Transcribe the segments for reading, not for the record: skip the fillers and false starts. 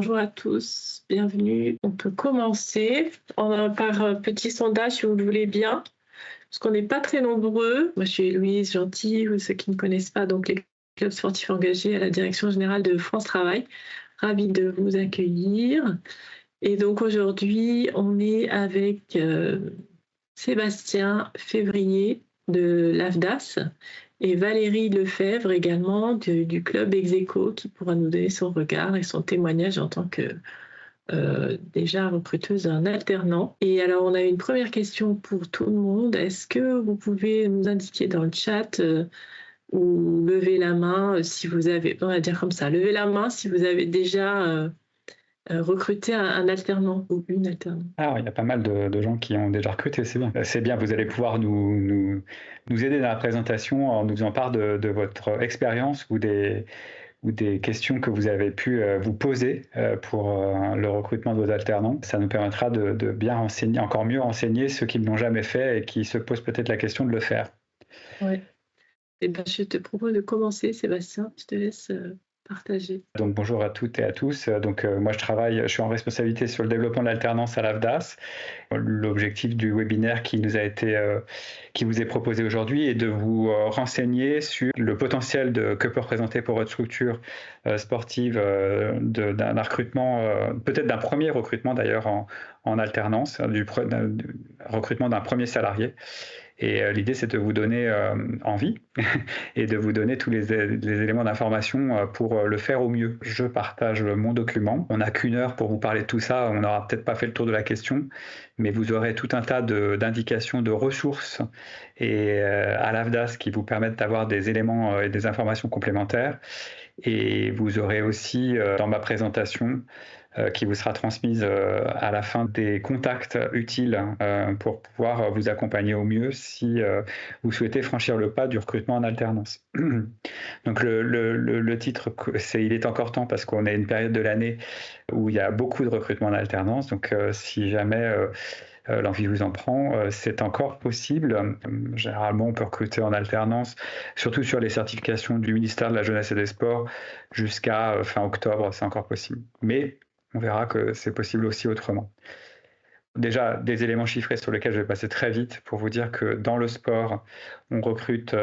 bonjour à tous, bienvenue. On peut commencer par un petit sondage si vous le voulez bien, parce qu'on n'est pas très nombreux. Moi, je suis Louise Gentil, ou ceux qui ne connaissent pas, donc les clubs sportifs engagés à la direction générale de France Travail. Ravie de vous accueillir. Et donc aujourd'hui, on est avec Sébastien Février de l'AFDAS et Valérie Lefebvre également du club Execo qui pourra nous donner son regard et son témoignage en tant que déjà recruteuse en alternant. Et alors on a une première question pour tout le monde. Est-ce que vous pouvez nous indiquer dans le chat ou lever la main si vous avez, on va dire comme ça, lever la main si vous avez déjà recruté un alternant ou une alternante. Ah, il y a pas mal de gens qui ont déjà recruté, c'est bien. C'est bien, vous allez pouvoir nous aider dans la présentation en nous faisant part de votre expérience ou des questions que vous avez pu vous poser pour le recrutement de vos alternants. Ça nous permettra de bien renseigner, encore mieux renseigner ceux qui ne l'ont jamais fait et qui se posent peut-être la question de le faire. Oui. Eh ben, je te propose de commencer, Sébastien. Je te laisse partager. Donc bonjour à toutes et à tous. Donc moi je suis en responsabilité sur le développement de l'alternance à l'AFDAS. L'objectif du webinaire qui vous est proposé aujourd'hui est de vous renseigner sur le potentiel que peut représenter pour votre structure sportive d'un recrutement, peut-être d'un premier recrutement d'ailleurs en alternance, du recrutement d'un premier salarié. Et l'idée, c'est de vous donner envie et de vous donner tous les éléments d'information pour le faire au mieux. Je partage mon document. On n'a qu'une heure pour vous parler de tout ça. On n'aura peut-être pas fait le tour de la question, mais vous aurez tout un tas d'indications, de ressources et à l'AFDAS qui vous permettent d'avoir des éléments et des informations complémentaires. Et vous aurez aussi dans ma présentation qui vous sera transmise à la fin des contacts utiles pour pouvoir vous accompagner au mieux si vous souhaitez franchir le pas du recrutement en alternance. Donc le titre, c'est « Il est encore temps » parce qu'on est à une période de l'année où il y a beaucoup de recrutement en alternance. Donc si jamais l'envie vous en prend, c'est encore possible. Généralement, on peut recruter en alternance, surtout sur les certifications du ministère de la Jeunesse et des Sports, jusqu'à fin octobre, c'est encore possible. Mais on verra que c'est possible aussi autrement. Déjà, des éléments chiffrés sur lesquels je vais passer très vite pour vous dire que dans le sport, on recrute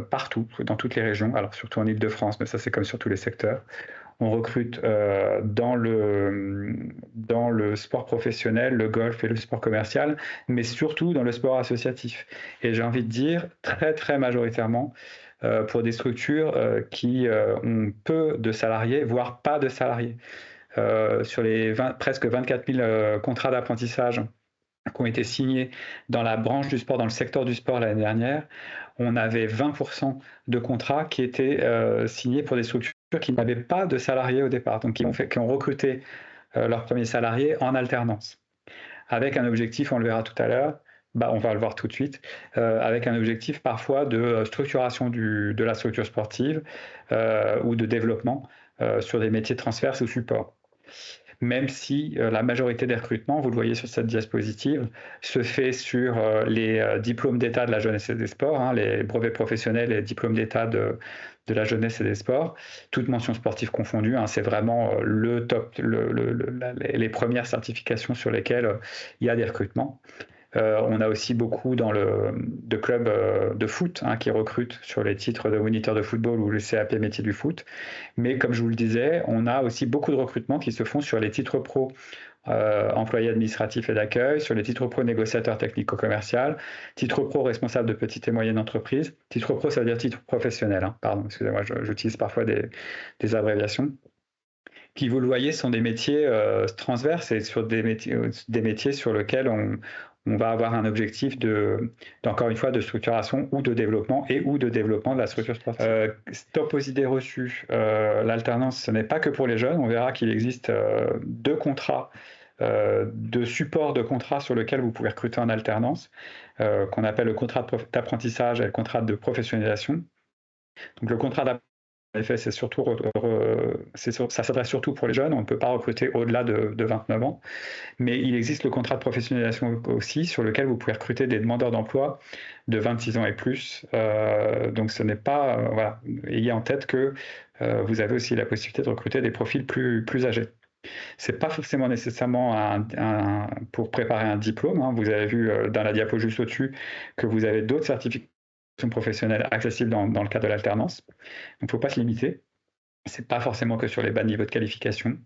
partout, dans toutes les régions, alors surtout en Île-de-France, mais ça c'est comme sur tous les secteurs. On recrute dans le sport professionnel, le golf et le sport commercial, mais surtout dans le sport associatif. Et j'ai envie de dire très très majoritairement pour des structures qui ont peu de salariés, voire pas de salariés. Sur les presque 24 000 contrats d'apprentissage qui ont été signés dans la branche du sport, dans le secteur du sport l'année dernière, on avait 20% de contrats qui étaient signés pour des structures qui n'avaient pas de salariés au départ, donc qui ont recruté leurs premiers salariés en alternance, avec un objectif, on le verra tout à l'heure, on va le voir tout de suite, avec un objectif parfois de structuration de la structure sportive ou de développement sur des métiers de transfert ou support. Même si la majorité des recrutements, vous le voyez sur cette diapositive, se fait sur les diplômes d'État de la jeunesse et des sports, les brevets professionnels et les diplômes d'État de la jeunesse et des sports, toutes mentions sportives confondues, c'est vraiment le top, les premières certifications sur lesquelles il y a des recrutements. On a aussi beaucoup de clubs de foot qui recrutent sur les titres de moniteur de football ou le CAP métier du foot. Mais comme je vous le disais, on a aussi beaucoup de recrutements qui se font sur les titres pro employés administratifs et d'accueil, sur les titres pro négociateurs technico-commercial, titres pro responsable de petites et moyennes entreprises. Titre pro, ça veut dire titre professionnel. Pardon, excusez-moi, j'utilise parfois des abréviations. Qui, vous le voyez, sont des métiers transverses et sur des métiers sur lesquels on va avoir un objectif encore une fois, de structuration ou de développement de la structure sportive. Stop aux idées reçues. L'alternance, ce n'est pas que pour les jeunes. On verra qu'il existe deux contrats de support de contrat sur lequel vous pouvez recruter en alternance, qu'on appelle le contrat d'apprentissage et le contrat de professionnalisation. Donc le contrat d'apprentissage, en effet, ça s'adresse surtout pour les jeunes. On ne peut pas recruter au-delà de 29 ans. Mais il existe le contrat de professionnalisation aussi, sur lequel vous pouvez recruter des demandeurs d'emploi de 26 ans et plus. Donc ce n'est pas... voilà. Ayez en tête que vous avez aussi la possibilité de recruter des profils plus âgés. C'est pas forcément nécessairement pour préparer un diplôme, hein. Vous avez vu dans la diapo juste au-dessus que vous avez d'autres certifications professionnelles accessibles dans le cadre de l'alternance. Donc, il ne faut pas se limiter. C'est pas forcément que sur les bas niveaux de qualification.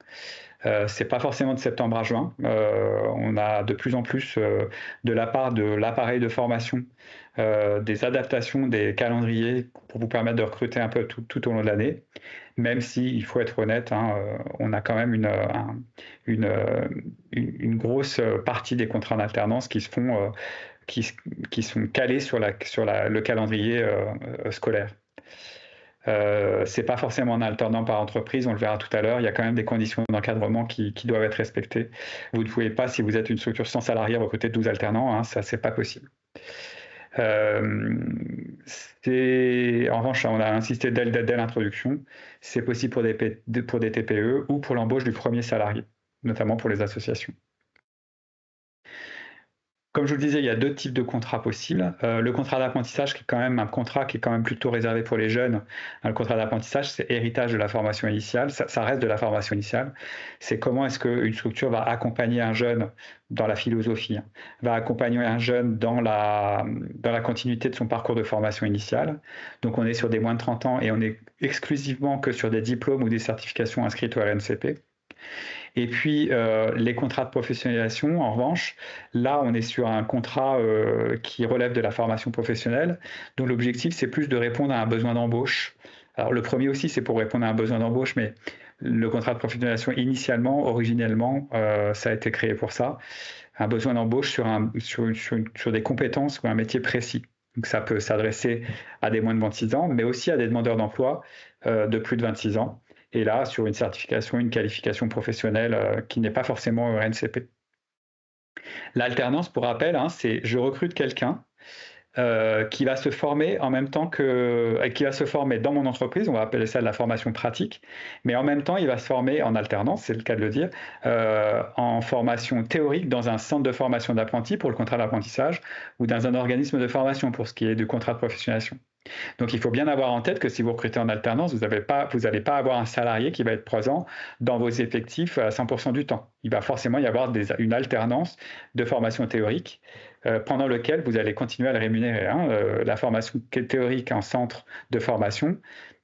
C'est pas forcément de septembre à juin. On a de plus en plus de la part de l'appareil de formation des adaptations des calendriers pour vous permettre de recruter un peu tout au long de l'année. Même si, il faut être honnête, hein, on a quand même une grosse partie des contrats d'alternance qui se font, qui sont calés sur le calendrier scolaire. C'est pas forcément en alternant par entreprise, on le verra tout à l'heure, il y a quand même des conditions d'encadrement qui doivent être respectées. Vous ne pouvez pas, si vous êtes une structure sans salariés, recruter 12 alternants, hein, ça c'est pas possible. En revanche, on a insisté dès l'introduction, c'est possible pour des TPE ou pour l'embauche du premier salarié, notamment pour les associations. Comme je vous le disais, il y a deux types de contrats possibles. Le contrat d'apprentissage, qui est quand même un contrat qui est quand même plutôt réservé pour les jeunes. Le contrat d'apprentissage, c'est héritage de la formation initiale. Ça reste de la formation initiale. C'est comment est-ce qu'une structure va accompagner un jeune dans la philosophie, hein, va accompagner un jeune dans la continuité de son parcours de formation initiale. Donc, on est sur des moins de 30 ans et on est exclusivement que sur des diplômes ou des certifications inscrites au RNCP. Et puis, les contrats de professionnalisation, en revanche, là, on est sur un contrat qui relève de la formation professionnelle, dont l'objectif, c'est plus de répondre à un besoin d'embauche. Alors, le premier aussi, c'est pour répondre à un besoin d'embauche, mais le contrat de professionnalisation, initialement, originellement, ça a été créé pour ça. Un besoin d'embauche sur des compétences ou un métier précis. Donc, ça peut s'adresser à des moins de 26 ans, mais aussi à des demandeurs d'emploi de plus de 26 ans. Et là, sur une certification, une qualification professionnelle qui n'est pas forcément RNCP. L'alternance, pour rappel, hein, c'est je recrute quelqu'un qui va se former en même temps qui va se former dans mon entreprise, on va appeler ça de la formation pratique, mais en même temps, il va se former en alternance, c'est le cas de le dire, en formation théorique dans un centre de formation d'apprentis pour le contrat d'apprentissage ou dans un organisme de formation pour ce qui est du contrat de professionnalisation. Donc, il faut bien avoir en tête que si vous recrutez en alternance, vous n'allez pas avoir un salarié qui va être présent dans vos effectifs à 100% du temps. Il va forcément y avoir une alternance de formation théorique pendant lequel vous allez continuer à le rémunérer. Hein. La formation théorique en centre de formation,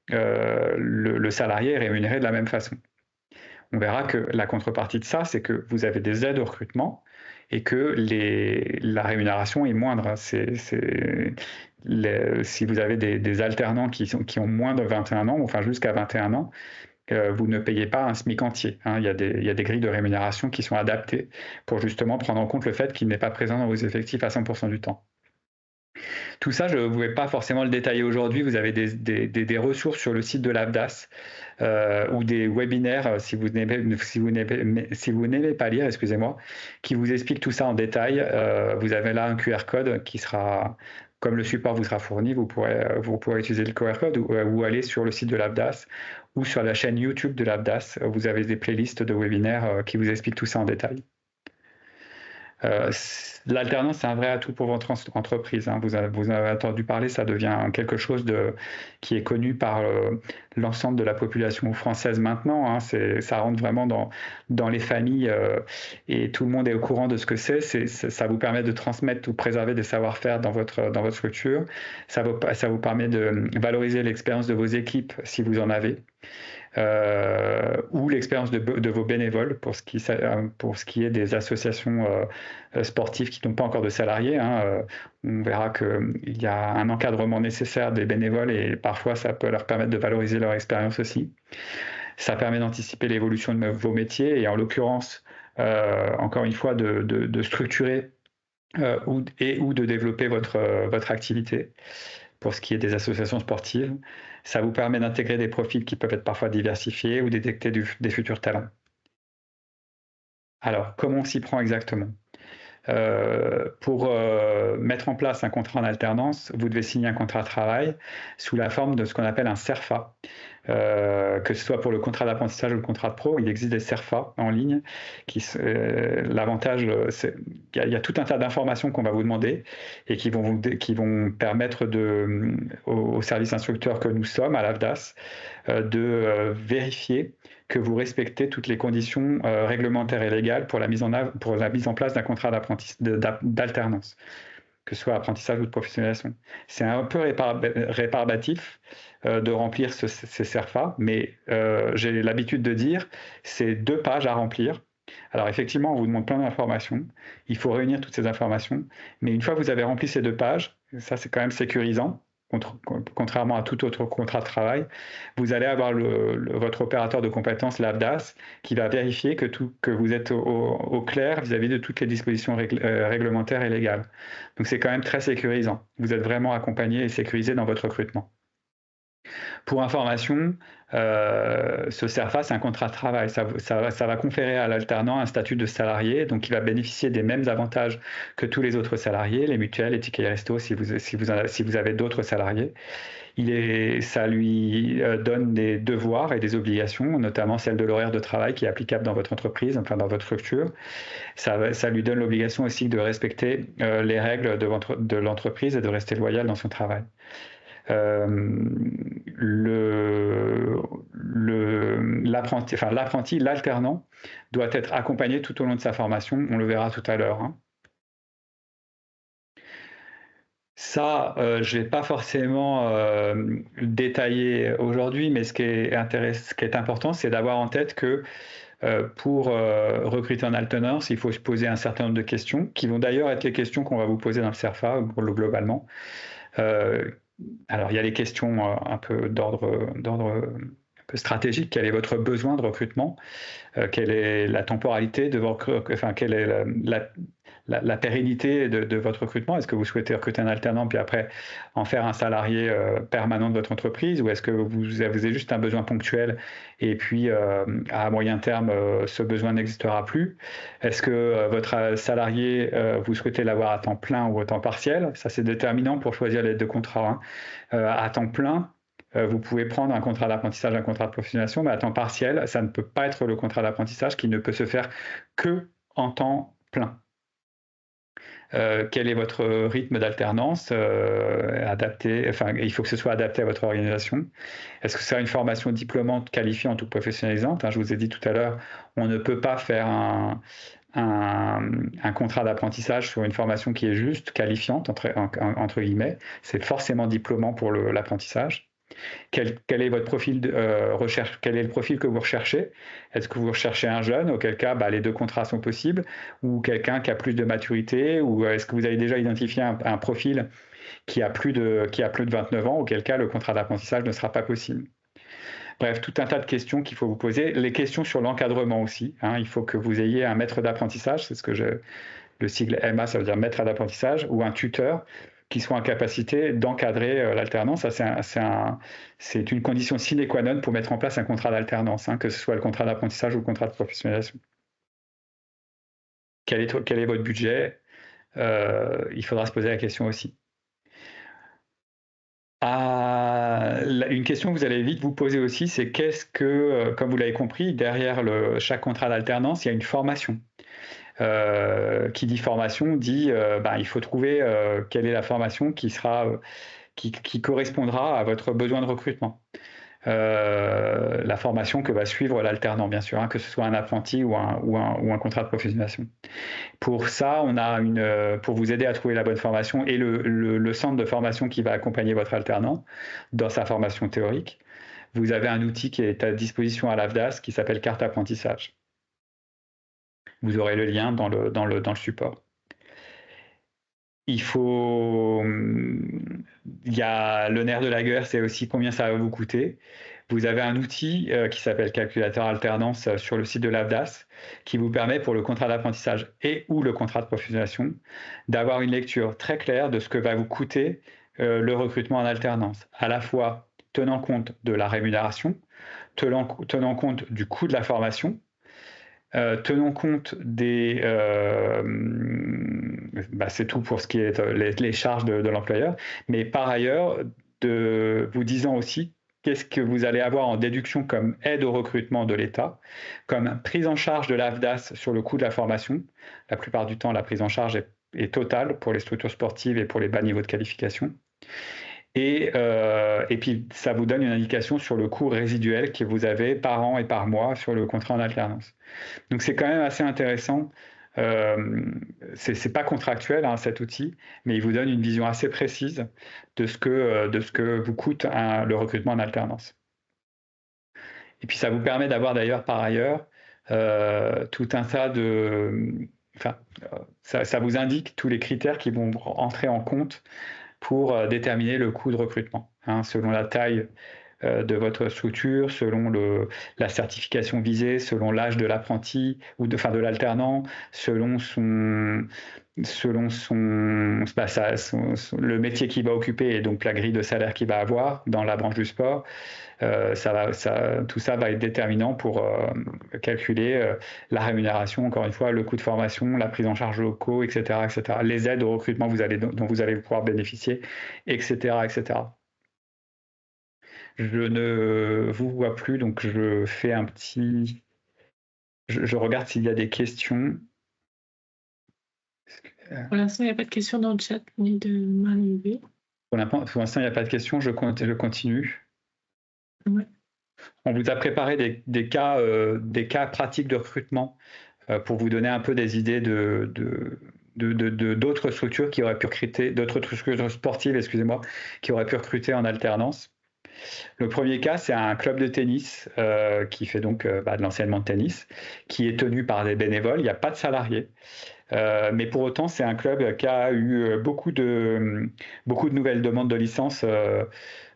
le salarié est rémunéré de la même façon. On verra que la contrepartie de ça, c'est que vous avez des aides au recrutement et que la rémunération est moindre. Si vous avez des alternants qui ont moins de 21 ans, enfin jusqu'à 21 ans, vous ne payez pas un SMIC entier. Hein. Il y a des grilles de rémunération qui sont adaptées pour justement prendre en compte le fait qu'il n'est pas présent dans vos effectifs à 100% du temps. Tout ça, je ne pouvais pas forcément le détailler aujourd'hui. Vous avez des ressources sur le site de l'AFDAS ou des webinaires, si vous n'aimez pas lire, excusez-moi, qui vous expliquent tout ça en détail. Vous avez là un QR code qui sera, comme le support vous sera fourni, vous pourrez utiliser le QR code ou aller sur le site de l'AFDAS ou sur la chaîne YouTube de l'AFDAS. Vous avez des playlists de webinaires qui vous expliquent tout ça en détail. L'alternance, c'est un vrai atout pour votre entreprise. Hein. Vous avez entendu parler, ça devient quelque chose qui est connu par l'ensemble de la population française maintenant. Hein. Ça rentre vraiment dans les familles et tout le monde est au courant de ce que c'est. Ça vous permet de transmettre ou préserver des savoir-faire dans votre structure. Ça vous permet de valoriser l'expérience de vos équipes si vous en avez. Ou l'expérience de vos bénévoles pour ce qui est des associations sportives qui n'ont pas encore de salariés. Hein. On verra qu'il y a un encadrement nécessaire des bénévoles et parfois ça peut leur permettre de valoriser leur expérience aussi. Ça permet d'anticiper l'évolution de vos métiers et en l'occurrence, encore une fois, de structurer ou de développer votre activité pour ce qui est des associations sportives. Ça vous permet d'intégrer des profils qui peuvent être parfois diversifiés ou détecter des futurs talents. Alors, comment on s'y prend exactement ? Pour mettre en place un contrat en alternance, vous devez signer un contrat de travail sous la forme de ce qu'on appelle un CERFA. Que ce soit pour le contrat d'apprentissage ou le contrat de pro, il existe des CERFA en ligne. L'avantage, il y a tout un tas d'informations qu'on va vous demander et qui vont permettre au service instructeur que nous sommes à l'AFDAS de vérifier que vous respectez toutes les conditions réglementaires et légales pour la mise en place d'un contrat d'alternance, que ce soit apprentissage ou de professionnalisation. C'est un peu rébarbatif de remplir ces CERFA, mais j'ai l'habitude de dire, c'est 2 pages à remplir. Alors effectivement, on vous demande plein d'informations, il faut réunir toutes ces informations, mais une fois que vous avez rempli ces 2 pages, ça c'est quand même sécurisant, contrairement à tout autre contrat de travail, vous allez avoir votre opérateur de compétences, l'AFDAS, qui va vérifier que vous êtes au clair vis-à-vis de toutes les dispositions réglementaires et légales. Donc c'est quand même très sécurisant. Vous êtes vraiment accompagné et sécurisé dans votre recrutement. Pour information, ce CERFA, c'est un contrat de travail. Ça va conférer à l'alternant un statut de salarié, donc il va bénéficier des mêmes avantages que tous les autres salariés, les mutuelles, les tickets resto, si vous avez d'autres salariés. Ça lui donne des devoirs et des obligations, notamment celle de l'horaire de travail qui est applicable dans votre entreprise, enfin dans votre structure. Ça lui donne l'obligation aussi de respecter les règles de l'entreprise et de rester loyal dans son travail. L'alternant doit être accompagné tout au long de sa formation, on le verra tout à l'heure. Ça, je ne vais pas forcément détailler aujourd'hui, mais ce qui est important, c'est d'avoir en tête que pour recruter en alternance, il faut se poser un certain nombre de questions, qui vont d'ailleurs être les questions qu'on va vous poser dans le CERFA, globalement. Alors, il y a les questions un peu d'ordre un peu stratégique. Quel est votre besoin de recrutement? Quelle est la temporalité de quelle est la pérennité de votre recrutement? Est-ce que vous souhaitez recruter un alternant puis après en faire un salarié permanent de votre entreprise, ou est-ce que vous avez juste un besoin ponctuel et puis à moyen terme ce besoin n'existera plus? Est-ce que votre salarié vous souhaitez l'avoir à temps plein ou à temps partiel? Ça, c'est déterminant pour choisir les 2 contrats. À temps plein, vous pouvez prendre un contrat d'apprentissage, un contrat de professionnalisation, mais à temps partiel, ça ne peut pas être le contrat d'apprentissage qui ne peut se faire que en temps plein. Quel est votre rythme d'alternance adapté, il faut que ce soit adapté à votre organisation. Est-ce que c'est une formation diplômante, qualifiante ou professionnalisante? Je vous ai dit tout à l'heure, on ne peut pas faire un contrat d'apprentissage sur une formation qui est juste qualifiante, entre guillemets. C'est forcément diplômant pour l'apprentissage. Quel est votre profil de recherche? Quel est le profil que vous recherchez? Est-ce que vous recherchez un jeune, auquel cas les 2 contrats sont possibles, ou quelqu'un qui a plus de maturité, ou est-ce que vous avez déjà identifié un profil qui a plus de 29 ans, auquel cas le contrat d'apprentissage ne sera pas possible? Bref, tout un tas de questions qu'il faut vous poser. Les questions sur l'encadrement aussi. Il faut que vous ayez un maître d'apprentissage, c'est le sigle MA, ça veut dire maître d'apprentissage, ou un tuteur qui soit en capacité d'encadrer l'alternance. C'est une condition sine qua non pour mettre en place un contrat d'alternance, que ce soit le contrat d'apprentissage ou le contrat de professionnalisation. Quel est votre budget? Il faudra se poser la question aussi. Une question que vous allez vite vous poser aussi, c'est comme vous l'avez compris, derrière chaque contrat d'alternance, il y a une formation. Qui dit formation dit il faut trouver quelle est la formation qui correspondra à votre besoin de recrutement. La formation que va suivre l'alternant, bien sûr, que ce soit un apprenti ou un contrat de professionnalisation. Pour ça, on a pour vous aider à trouver la bonne formation et le centre de formation qui va accompagner votre alternant dans sa formation théorique, vous avez un outil qui est à disposition à l'AFDAS qui s'appelle Carte Apprentissage. Vous aurez le lien dans le support. Il y a le nerf de la guerre, c'est aussi combien ça va vous coûter. Vous avez un outil qui s'appelle Calculateur Alternance sur le site de l'AFDAS qui vous permet pour le contrat d'apprentissage ou le contrat de professionnalisation d'avoir une lecture très claire de ce que va vous coûter le recrutement en alternance, à la fois tenant compte de la rémunération, tenant compte du coût de la formation, tenons compte c'est tout pour ce qui est les charges de l'employeur, mais par ailleurs, vous disant aussi qu'est-ce que vous allez avoir en déduction comme aide au recrutement de l'État, comme prise en charge de l'AFDAS sur le coût de la formation. La plupart du temps, la prise en charge est totale pour les structures sportives et pour les bas niveaux de qualification. Et puis, ça vous donne une indication sur le coût résiduel que vous avez par an et par mois sur le contrat en alternance. Donc, c'est quand même assez intéressant. C'est pas contractuel, hein, cet outil, mais il vous donne une vision assez précise de ce que vous coûte le recrutement en alternance. Et puis, ça vous permet d'avoir d'ailleurs par ailleurs tout un tas de... Enfin, ça vous indique tous les critères qui vont entrer en compte pour déterminer le coût de recrutement, hein, selon la taille de votre structure, selon la certification visée, selon l'âge de l'apprenti ou de l'alternant, selon le métier qu'il va occuper et donc la grille de salaire qu'il va avoir dans la branche du sport. Tout ça va être déterminant pour calculer la rémunération, encore une fois, le coût de formation, la prise en charge locaux, etc., etc., les aides au recrutement dont vous allez pouvoir bénéficier, etc., etc. Je ne vous vois plus, donc je fais un petit... Je regarde s'il y a des questions. Pour l'instant, il n'y a pas de questions dans le chat, ni de main levée. Pour l'instant, il n'y a pas de questions, je continue. Ouais. On vous a préparé des cas pratiques de recrutement pour vous donner un peu des idées d'autres structures qui auraient pu recruter, d'autres structures sportives, excusez-moi, qui auraient pu recruter en alternance. Le premier cas, c'est un club de tennis qui fait donc de l'enseignement de tennis, qui est tenu par des bénévoles. Il n'y a pas de salariés. Mais pour autant, c'est un club qui a eu beaucoup de nouvelles demandes de licence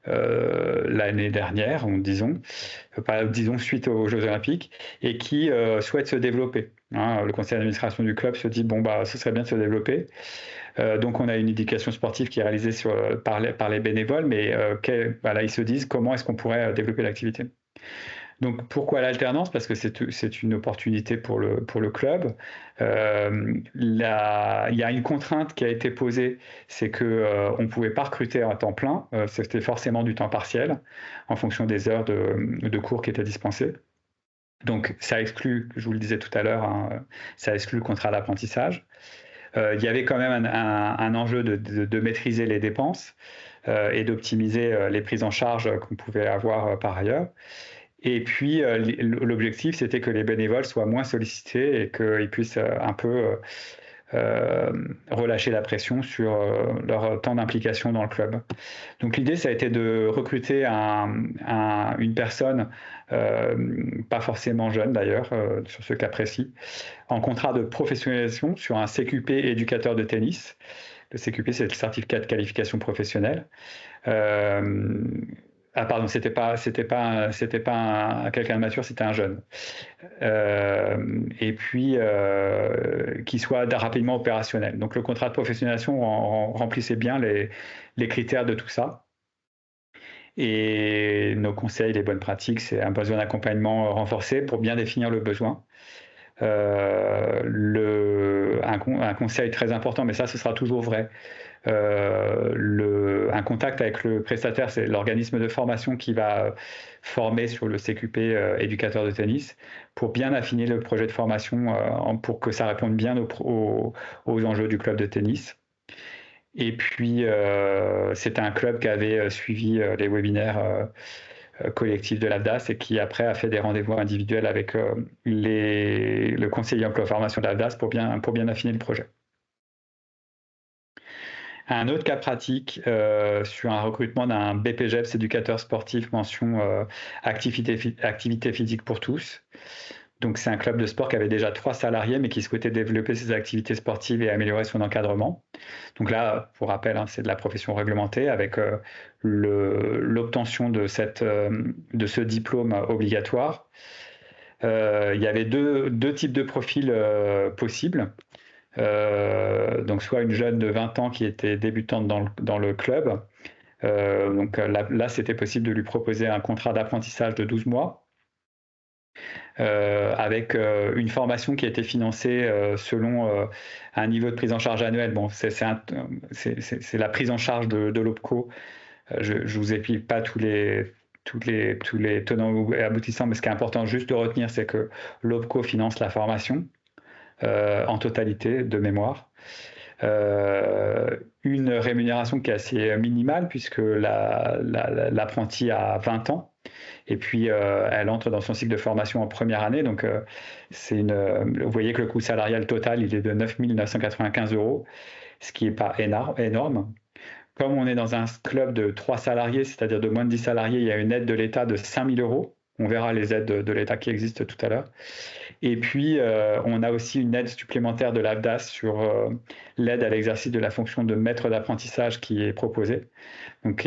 l'année dernière, disons suite aux Jeux Olympiques, et qui souhaite se développer. Hein. Le conseil d'administration du club se dit ce serait bien de se développer. Donc on a une éducation sportive qui est réalisée par les bénévoles, mais ils se disent comment est-ce qu'on pourrait développer l'activité. Donc pourquoi l'alternance? Parce que c'est une opportunité pour le club. Il y a une contrainte qui a été posée, c'est qu'on ne pouvait pas recruter à temps plein, c'était forcément du temps partiel en fonction des heures de cours qui étaient dispensées. Donc ça exclut, je vous le disais tout à l'heure, hein, ça exclut le contrat d'apprentissage. Il y avait quand même un enjeu de maîtriser les dépenses et d'optimiser les prises en charge qu'on pouvait avoir par ailleurs. Et puis, l'objectif, c'était que les bénévoles soient moins sollicités et qu'ils puissent un peu relâcher la pression sur leur temps d'implication dans le club. Donc, l'idée, ça a été de recruter une personne, pas forcément jeune d'ailleurs, sur ce cas précis, en contrat de professionnalisation sur un CQP éducateur de tennis. Le CQP, c'est le certificat de qualification professionnelle. Pardon, c'était pas quelqu'un de mature, c'était un jeune. Et puis qui soit rapidement opérationnel. Donc le contrat de professionnalisation remplissait bien les critères de tout ça. Et nos conseils, les bonnes pratiques, c'est un besoin d'accompagnement renforcé pour bien définir le besoin. Un conseil très important, mais ça, ce sera toujours vrai. Un contact avec le prestataire, c'est l'organisme de formation qui va former sur le CQP éducateur de tennis pour bien affiner le projet de formation pour que ça réponde bien aux enjeux du club de tennis. Et puis, c'était un club qui avait suivi les webinaires collectifs de l'AFDAS et qui après a fait des rendez-vous individuels avec le conseiller emploi formation de l'AFDAS pour bien affiner le projet. Un autre cas pratique sur un recrutement d'un BPGEPS éducateur sportif mention activité physique pour tous. Donc c'est un club de sport qui avait déjà 3 salariés mais qui souhaitait développer ses activités sportives et améliorer son encadrement. Donc là, pour rappel, hein, c'est de la profession réglementée avec l'obtention de ce diplôme obligatoire. Il y avait deux types de profils possibles. Donc soit une jeune de 20 ans qui était débutante dans le club. Donc là, c'était possible de lui proposer un contrat d'apprentissage de 12 mois avec une formation qui a été financée selon un niveau de prise en charge annuel. Bon, c'est la prise en charge de l'OPCO. Je ne vous explique pas tous les tenants et aboutissants, mais ce qui est important juste de retenir, c'est que l'OPCO finance la formation en totalité de mémoire. une rémunération qui est assez minimale puisque l'apprenti a 20 ans et puis elle entre dans son cycle de formation en première année. Donc vous voyez que le coût salarial total il est de 9 995 €, ce qui n'est pas énorme. Comme on est dans un club de 3 salariés, c'est-à-dire de moins de 10 salariés, il y a une aide de l'État de 5 000 €. On verra les aides de l'État qui existent tout à l'heure. Et puis, on a aussi une aide supplémentaire de l'AFDAS sur l'aide à l'exercice de la fonction de maître d'apprentissage qui est proposée. Donc,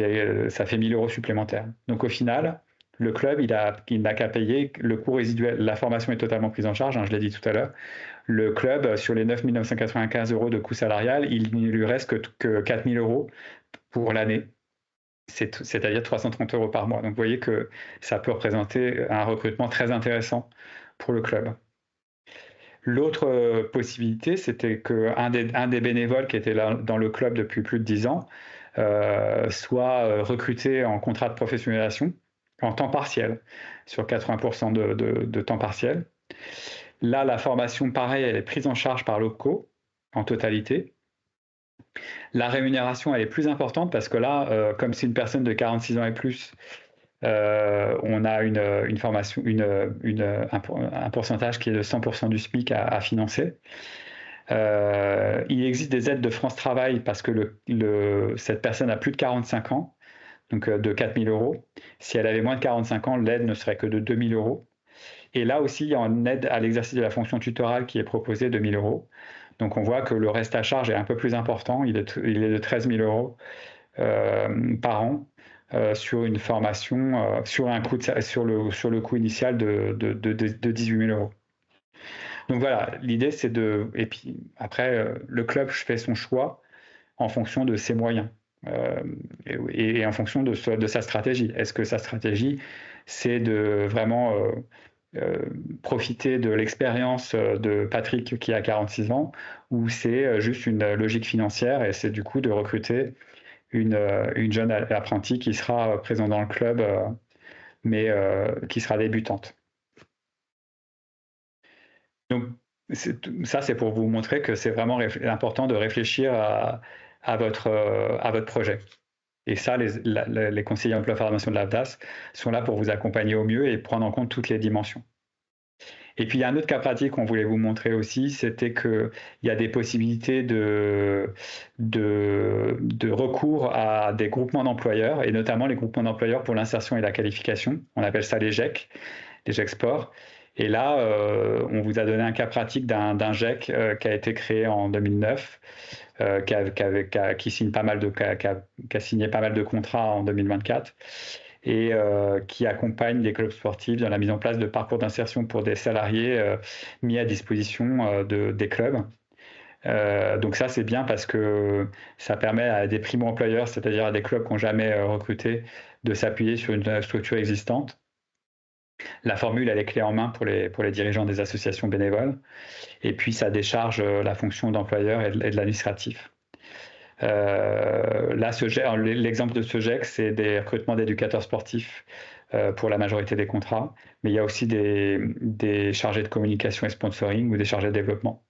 ça fait 1 000 € supplémentaires. Donc, au final, le club, il n'a qu'à payer le coût résiduel. La formation est totalement prise en charge, hein, je l'ai dit tout à l'heure. Le club, sur les 9 995 € de coût salarial, il ne lui reste que 4 000 € pour l'année, c'est-à-dire 330 € par mois. Donc vous voyez que ça peut représenter un recrutement très intéressant pour le club. L'autre possibilité, c'était qu'un des bénévoles qui était là dans le club depuis plus de 10 ans soit recruté en contrat de professionnalisation en temps partiel, sur 80% de temps partiel. Là, la formation, pareil, elle est prise en charge par l'OPCO en totalité. La rémunération, elle est plus importante parce que là, comme c'est une personne de 46 ans et plus, on a une formation, un pourcentage qui est de 100% du SMIC à financer. Il existe des aides de France Travail parce que cette personne a plus de 45 ans, donc de 4 000 €. Si elle avait moins de 45 ans, l'aide ne serait que de 2 000 €. Et là aussi, il y a une aide à l'exercice de la fonction tutorale qui est proposée, 2 000 €. Donc on voit que le reste à charge est un peu plus important, il est de 13 000 € par an sur une formation, sur le coût initial de 18 000 €. Donc voilà, l'idée c'est et puis après, le club fait son choix en fonction de ses moyens et en fonction de sa stratégie. Est-ce que sa stratégie, c'est de vraiment profiter de l'expérience de Patrick qui a 46 ans, ou c'est juste une logique financière et c'est du coup de recruter une jeune apprentie qui sera présente dans le club, mais qui sera débutante. Donc ça, c'est pour vous montrer que c'est vraiment important de réfléchir à votre projet. Et ça, les conseillers emploi formation de l'AFDAS sont là pour vous accompagner au mieux et prendre en compte toutes les dimensions. Et puis, il y a un autre cas pratique qu'on voulait vous montrer aussi, c'était qu'il y a des possibilités de recours à des groupements d'employeurs, et notamment les groupements d'employeurs pour l'insertion et la qualification. On appelle ça les GEC, les GEC Sport. Et là, on vous a donné un cas pratique d'un GEC qui a été créé en 2009, qui a signé pas mal de contrats en 2024 et qui accompagne les clubs sportifs dans la mise en place de parcours d'insertion pour des salariés mis à disposition des clubs. Donc ça, c'est bien parce que ça permet à des primo-employeurs, c'est-à-dire à des clubs qui n'ont jamais recruté, de s'appuyer sur une structure existante. La formule, elle est clé en main pour les dirigeants des associations bénévoles. Et puis, ça décharge la fonction d'employeur et de l'administratif. Là, l'exemple de ce GEC, c'est des recrutements d'éducateurs sportifs pour la majorité des contrats. Mais il y a aussi des chargés de communication et sponsoring ou des chargés de développement.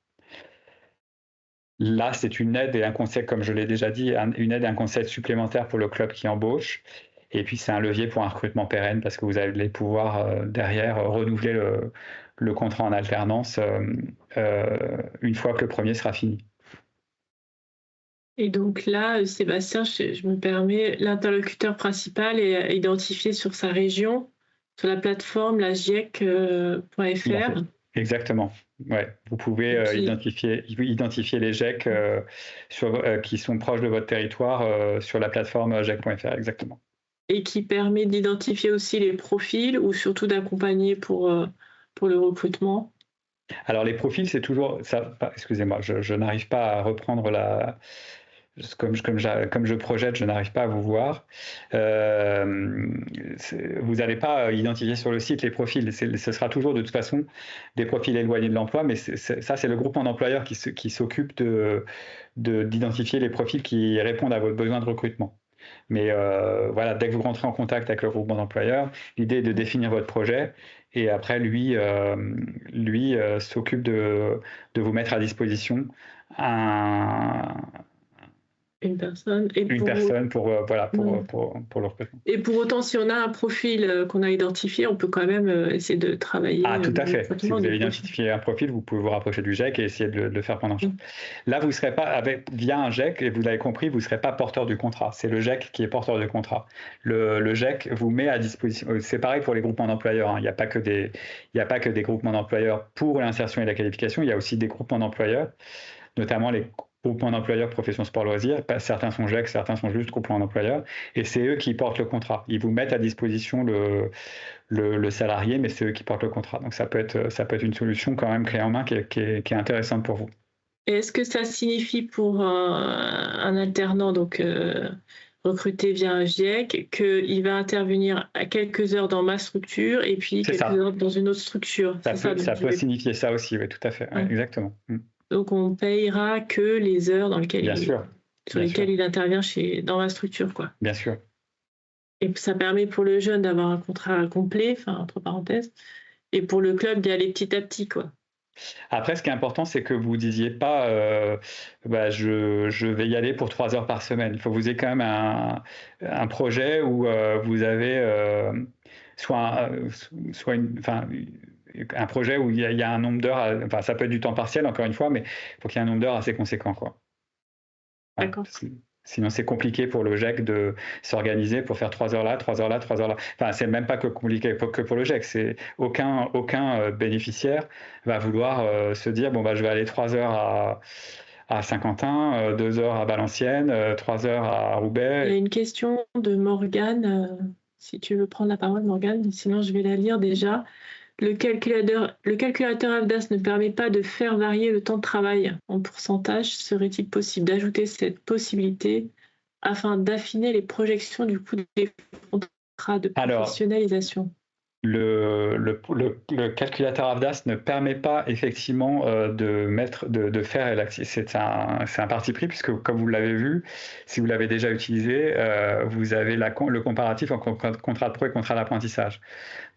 Là, c'est une aide et un conseil, comme je l'ai déjà dit, une aide et un conseil supplémentaire pour le club qui embauche. Et puis, c'est un levier pour un recrutement pérenne parce que vous allez pouvoir derrière renouveler le contrat en alternance une fois que le premier sera fini. Et donc là, Sébastien, je me permets, l'interlocuteur principal est identifié sur sa région, sur la plateforme lagiec.fr. Exactement. Ouais. Vous pouvez identifier les GEC qui sont proches de votre territoire sur la plateforme GEC.fr. Exactement. Et qui permet d'identifier aussi les profils ou surtout d'accompagner pour le recrutement? Alors les profils, c'est toujours ça. Excusez-moi, je n'arrive pas à reprendre comme je projette, je n'arrive pas à vous voir. Vous n'allez pas identifier sur le site les profils. Ce sera toujours de toute façon des profils éloignés de l'emploi, mais ça, c'est le groupement d'employeurs qui s'occupe d'identifier les profils qui répondent à votre besoin de recrutement. Mais voilà, dès que vous rentrez en contact avec le groupement d'employeurs, l'idée est de définir votre projet Et après, lui s'occupe de vous mettre à disposition Une personne. une personne pour le recrutement. Et pour autant, si on a un profil qu'on a identifié, on peut quand même essayer de travailler. Ah, tout à fait. Si vous avez identifié un profil, vous pouvez vous rapprocher du GEC et essayer de le faire prendre en charge. Là, vous ne serez pas, via un GEC, et vous l'avez compris, vous ne serez pas porteur du contrat. C'est le GEC qui est porteur du contrat. Le GEC vous met à disposition. C'est pareil pour les groupements d'employeurs. Hein. Il n'y a pas que des groupements d'employeurs pour l'insertion et la qualification. Il y a aussi des groupements d'employeurs, notamment les groupements d'employeurs profession sport loisirs. Certains sont GEC, certains sont juste groupements d'employeurs. Et c'est eux qui portent le contrat. Ils vous mettent à disposition le salarié, mais c'est eux qui portent le contrat. Donc ça peut être une solution quand même clé en main qui est intéressante pour vous. Et est-ce que ça signifie pour un alternant, donc recruté via un GIEC, qu'il va intervenir à quelques heures dans ma structure et puis quelques heures dans une autre structure? Ça peut signifier ça aussi, oui, tout à fait, ouais, exactement. Donc on payera que les heures dans lesquelles il intervient dans ma structure, quoi. Bien sûr. Et ça permet pour le jeune d'avoir un contrat complet, entre parenthèses, et pour le club d'y aller petit à petit, quoi. Après, ce qui est important, c'est que vous ne disiez pas je vais y aller pour 3 heures par semaine. Il faut que vous ayez quand même un projet où vous avez un projet où il y a un nombre d'heures, ça peut être du temps partiel, encore une fois, mais il faut qu'il y ait un nombre d'heures assez conséquent, quoi. D'accord. Sinon, c'est compliqué pour le GEC de s'organiser pour faire 3 heures là, 3 heures là, 3 heures là. Enfin, c'est même pas que compliqué que pour le GEC. C'est aucun bénéficiaire va vouloir se dire je vais aller 3 heures à Saint-Quentin, 2 heures à Valenciennes, 3 heures à Roubaix. Il y a une question de Morgane. Si tu veux prendre la parole, Morgane, sinon je vais la lire déjà. Le calculateur AFDAS ne permet pas de faire varier le temps de travail en pourcentage. Serait-il possible d'ajouter cette possibilité afin d'affiner les projections du coût des contrats de professionnalisation? Le calculateur AFDAS ne permet pas effectivement de faire. C'est un parti pris puisque, comme vous l'avez vu, si vous l'avez déjà utilisé, vous avez le comparatif entre contrat de pro et contrat d'apprentissage.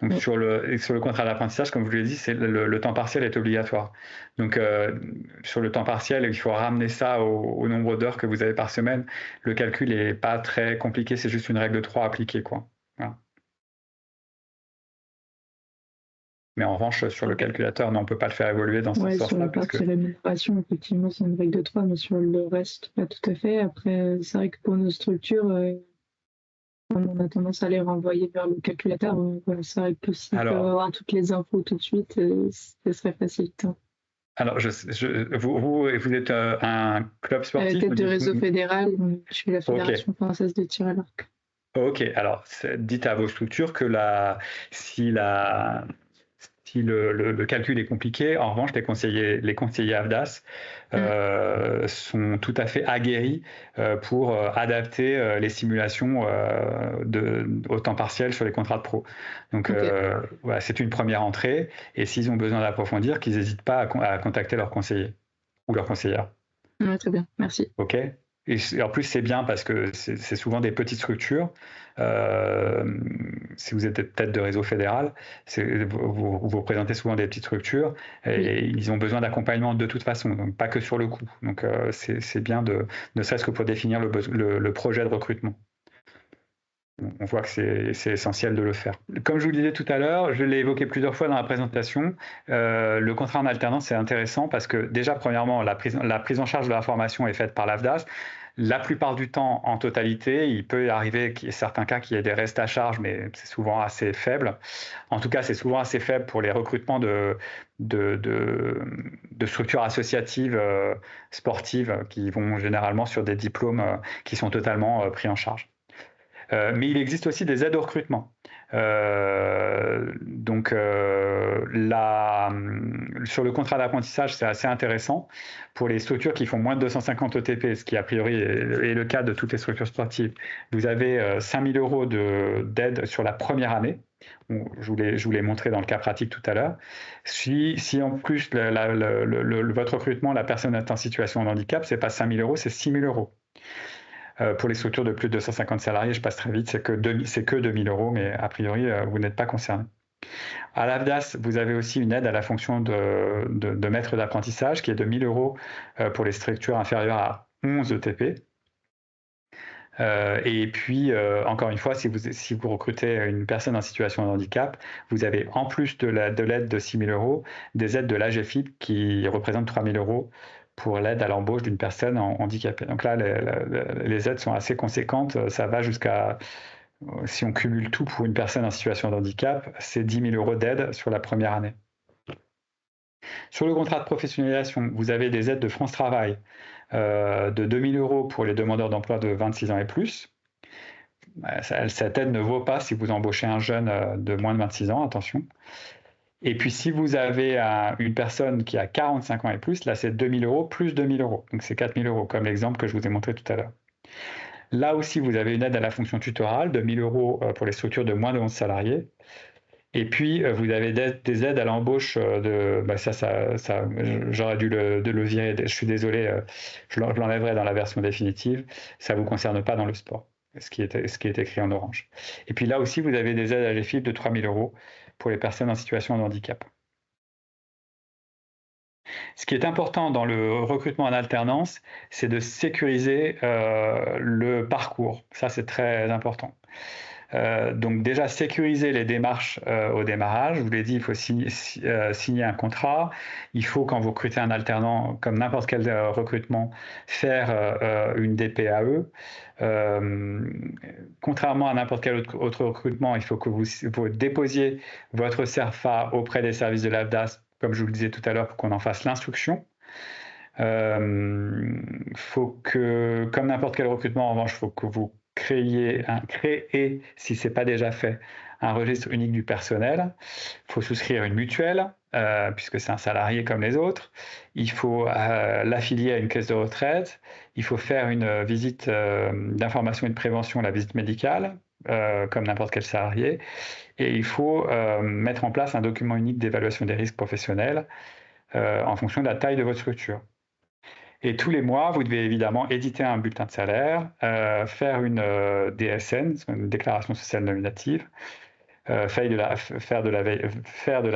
Donc sur le contrat d'apprentissage, comme je vous l'ai dit, le temps partiel est obligatoire. Donc sur le temps partiel, il faut ramener ça au nombre d'heures que vous avez par semaine. Le calcul n'est pas très compliqué, c'est juste une règle de 3 appliquée, quoi. Voilà. Mais en revanche, sur le calculateur, non, on ne peut pas le faire évoluer dans ce sens-là. Sur la partie rémunération, effectivement, c'est une règle de 3, mais sur le reste, pas tout à fait. Après, c'est vrai que pour nos structures, on a tendance à les renvoyer vers le calculateur. C'est vrai que si on peut avoir toutes les infos tout de suite, ce serait facile. Alors, vous êtes un club sportif tête de réseau fédéral, je suis la Fédération française de tir à l'arc. Ok, alors dites à vos structures que si le calcul est compliqué, en revanche, les conseillers AFDAS sont tout à fait aguerris pour adapter les simulations au temps partiel sur les contrats de pro. Donc, c'est une première entrée. Et s'ils ont besoin d'approfondir, qu'ils n'hésitent pas à contacter leur conseiller ou leur conseillère. Très bien, merci. OK. Et en plus, c'est bien parce que c'est souvent des petites structures. Si vous êtes tête de réseau fédéral, vous représentez souvent des petites structures et ils ont besoin d'accompagnement de toute façon, donc pas que sur le coût. Donc c'est bien ne serait-ce que pour définir le projet de recrutement. On voit que c'est essentiel de le faire. Comme je vous le disais tout à l'heure, je l'ai évoqué plusieurs fois dans la présentation, le contrat en alternance, c'est intéressant parce que déjà, premièrement, la prise en charge de la formation est faite par l'AFDAS. La plupart du temps, en totalité, il peut arriver qu'il y ait certains cas qu'il y ait des restes à charge, mais c'est souvent assez faible. En tout cas, c'est souvent assez faible pour les recrutements de structures associatives sportives qui vont généralement sur des diplômes qui sont totalement pris en charge. Mais il existe aussi des aides au recrutement. Sur le contrat d'apprentissage, c'est assez intéressant pour les structures qui font moins de 250 ETP, ce qui a priori est le cas de toutes les structures sportives. Vous avez 5 000 euros d'aide sur la première année. Je vous l'ai montré dans le cas pratique tout à l'heure. Si en plus votre recrutement, la personne est en situation de handicap, c'est pas 5 000 euros, c'est 6 000 euros. Pour les structures de plus de 250 salariés, je passe très vite, c'est que 2 000 euros, mais a priori, vous n'êtes pas concerné. À l'AFDAS, vous avez aussi une aide à la fonction de maître d'apprentissage qui est de 1 000 € pour les structures inférieures à 11 ETP. Et puis, encore une fois, si vous recrutez une personne en situation de handicap, vous avez en plus de l'aide de 6 000 € des aides de l'AGEFIP qui représentent 3 000 € pour l'aide à l'embauche d'une personne handicapée. Donc là, les aides sont assez conséquentes. Ça va jusqu'à, si on cumule tout pour une personne en situation de handicap, c'est 10 000 € d'aide sur la première année. Sur le contrat de professionnalisation, vous avez des aides de France Travail de 2 000 € pour les demandeurs d'emploi de 26 ans et plus. Cette aide ne vaut pas si vous embauchez un jeune de moins de 26 ans, attention. Et puis si vous avez une personne qui a 45 ans et plus, là c'est 2 000 € plus 2 000 €. Donc c'est 4 000 € comme l'exemple que je vous ai montré tout à l'heure. Là aussi, vous avez une aide à la fonction tutorale de 1 000 € pour les structures de moins de 11 salariés. Et puis, vous avez des aides à l'embauche j'aurais dû le virer, je suis désolé, je l'enlèverai dans la version définitive, ça ne vous concerne pas dans le sport, ce qui est écrit en orange. Et puis là aussi, vous avez des aides à l'EFIP de 3 000 € pour les personnes en situation de handicap. Ce qui est important dans le recrutement en alternance, c'est de sécuriser le parcours. Ça, c'est très important. Donc déjà, sécuriser les démarches au démarrage. Je vous l'ai dit, il faut signer un contrat. Il faut, quand vous recrutez un alternant, comme n'importe quel recrutement, faire une DPAE. Contrairement à n'importe quel autre recrutement, il faut que vous déposiez votre CERFA auprès des services de l'AFDAS, comme je vous le disais tout à l'heure, pour qu'on en fasse l'instruction. Faut que, comme n'importe quel recrutement, en revanche, il faut que vous créez, si ce n'est pas déjà fait, un registre unique du personnel. Il faut souscrire une mutuelle, puisque c'est un salarié comme les autres. Il faut l'affilier à une caisse de retraite. Il faut faire une visite d'information et de prévention, la visite médicale, comme n'importe quel salarié. Et il faut mettre en place un document unique d'évaluation des risques professionnels en fonction de la taille de votre structure. Et tous les mois, vous devez évidemment éditer un bulletin de salaire, faire une DSN, une déclaration sociale nominative, faire de la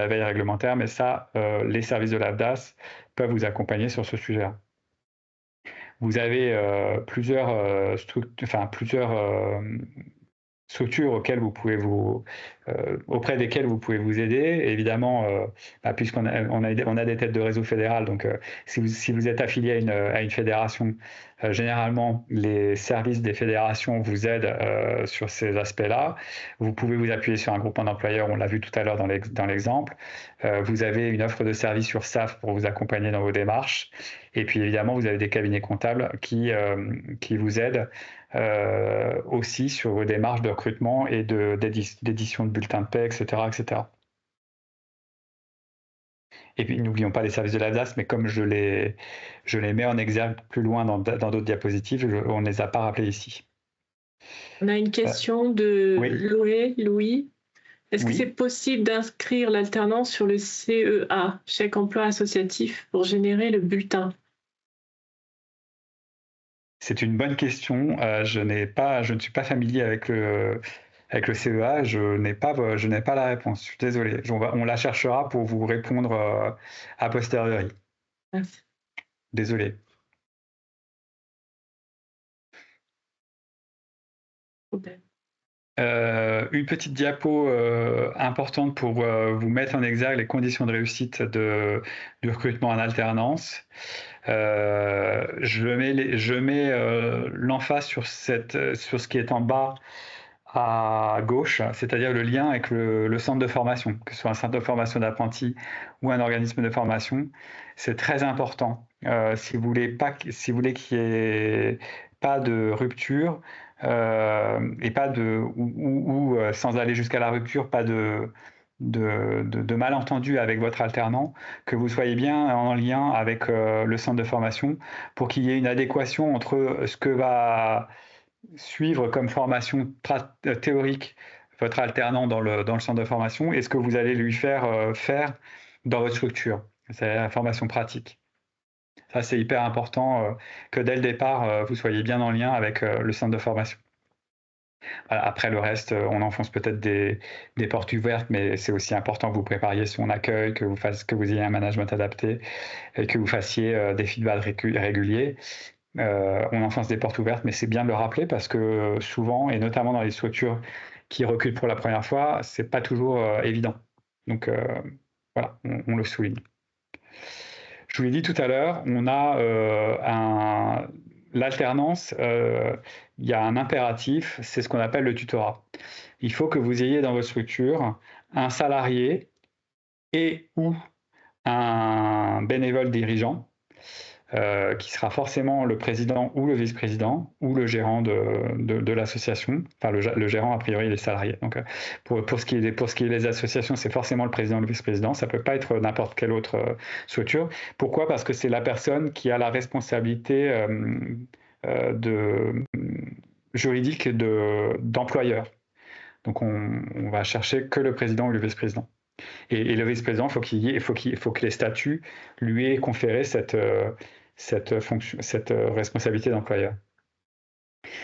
veille réglementaire, mais ça, les services de l'AFDAS peuvent vous accompagner sur ce sujet-là. Vous avez plusieurs structures auprès desquelles vous pouvez vous aider. Et évidemment, puisqu'on a des têtes de réseau fédéral, donc si vous êtes affilié à une fédération, généralement les services des fédérations vous aident sur ces aspects-là. Vous pouvez vous appuyer sur un groupement d'employeurs, on l'a vu tout à l'heure dans l'exemple. Vous avez une offre de service sur SAF pour vous accompagner dans vos démarches. Et puis évidemment, vous avez des cabinets comptables qui vous aident aussi sur vos démarches de recrutement et d'édition de bulletins de paie, etc., etc. Et puis n'oublions pas les services de l'AFDAS, mais comme je les mets en exergue plus loin dans d'autres diapositives, on ne les a pas rappelés ici. On a une question de Louis. Est-ce que c'est possible d'inscrire l'alternance sur le CEA, chèque emploi associatif, pour générer le bulletin? C'est une bonne question. Je ne suis pas familier avec le CEA. Je n'ai pas la réponse. Je suis désolé. On la cherchera pour vous répondre a posteriori. Merci. Désolé. Une petite diapo importante pour vous mettre en exergue les conditions de réussite du recrutement en alternance. Je mets l'emphase sur ce qui est en bas à gauche, c'est-à-dire le lien avec le centre de formation, que ce soit un centre de formation d'apprentis ou un organisme de formation. C'est très important. Si vous voulez qu'il n'y ait pas de rupture et pas sans aller jusqu'à la rupture, pas de malentendus avec votre alternant, que vous soyez bien en lien avec le centre de formation pour qu'il y ait une adéquation entre ce que va suivre comme formation théorique votre alternant dans le centre de formation et ce que vous allez lui faire faire dans votre structure. C'est la formation pratique. Ça, c'est hyper important que dès le départ, vous soyez bien en lien avec le centre de formation. Voilà, après le reste, on enfonce peut-être des portes ouvertes, mais c'est aussi important que vous prépariez son accueil, que vous ayez un management adapté et que vous fassiez des feedbacks réguliers. On enfonce des portes ouvertes, mais c'est bien de le rappeler parce que souvent, et notamment dans les structures qui reculent pour la première fois, c'est pas toujours évident. Donc voilà, on le souligne. Je vous l'ai dit tout à l'heure, on a l'alternance, il y a un impératif, c'est ce qu'on appelle le tutorat. Il faut que vous ayez dans votre structure un salarié et ou un bénévole dirigeant qui sera forcément le président ou le vice-président ou le gérant de l'association. Enfin, le gérant, a priori, il est salarié. Donc, pour ce qui est des associations, c'est forcément le président ou le vice-président. Ça ne peut pas être n'importe quelle autre structure. Pourquoi ? Parce que c'est la personne qui a la responsabilité juridique d'employeur. Donc, on va chercher que le président ou le vice-président. Et le vice-président, il faut que les statuts lui aient conféré cette responsabilité d'employeur.